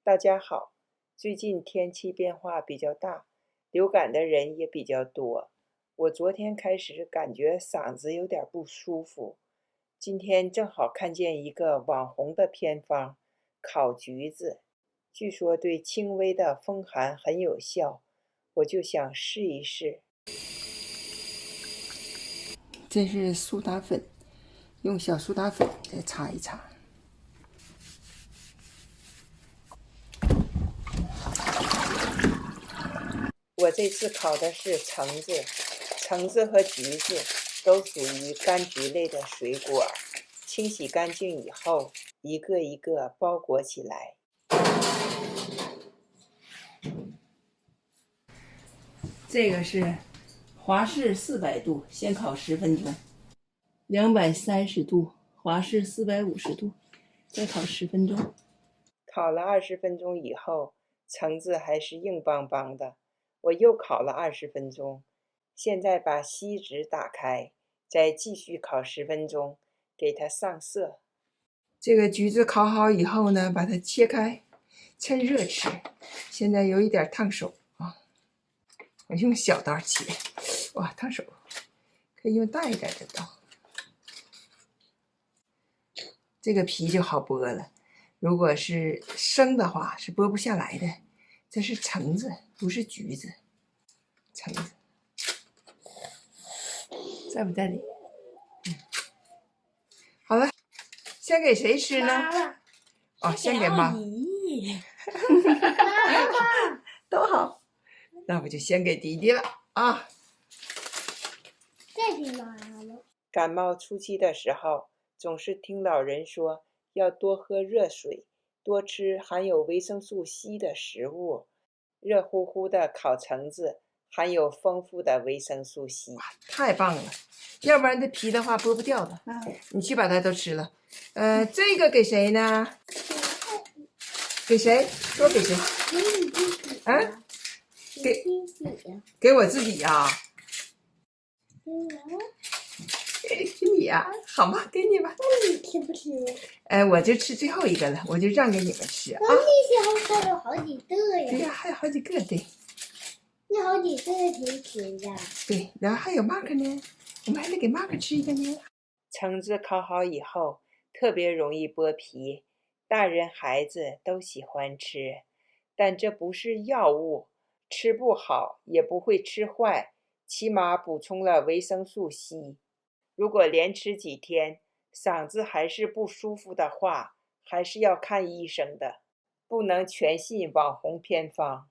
大家好，最近天气变化比较大，流感的人也比较多。我昨天开始感觉嗓子有点不舒服，今天正好看见一个网红的偏方，烤橘子，据说对轻微的风寒很有效，我就想试一试。这是苏打粉，用小苏打粉再擦一擦。我这次烤的是橙子，橙子和橘子都属于柑橘类的水果，清洗干净以后，一个一个包裹起来。这个是华氏400度，先烤10分钟；230度，华氏450度，再烤10分钟。烤了20分钟以后，橙子还是硬邦邦的，我又烤了20分钟。现在把锡纸打开，再继续烤10分钟，给它上色。这个橘子烤好以后呢，把它切开，趁热吃。现在有一点烫手啊，我用小刀切，哇，烫手，可以用大一点的刀。这个皮就好剥了，如果是生的话是剥不下来的。这是橙子，不是橘子，橙子在不在里？好了，先给谁吃呢？哦，先给妈。都好，那我就先给弟弟了啊。再给妈妈。感冒初期的时候，总是听老人说要多喝热水，多吃含有维生素 C 的食物。热乎乎的烤橙子含有丰富的维生素 C。太棒了，要不然这皮的话剥不掉的。你去把它都吃了。这个给谁呢？给谁？说给谁？给你自己啊？给给我自己呀。给你呀，好吧，给你吧。那你吃不吃？我就吃最后一个了，我就让给你们吃啊。那你小还有好几个呀？对呀，还有好几个，对。那好几个挺吃的。对，然后还有 Mark 呢，我们还得给 Mark 吃一个呢。橙子烤好以后，特别容易剥皮，大人孩子都喜欢吃，但这不是药物，吃不好也不会吃坏，起码补充了维生素 C。如果连吃几天，嗓子还是不舒服的话，还是要看医生的，不能全信网红偏方。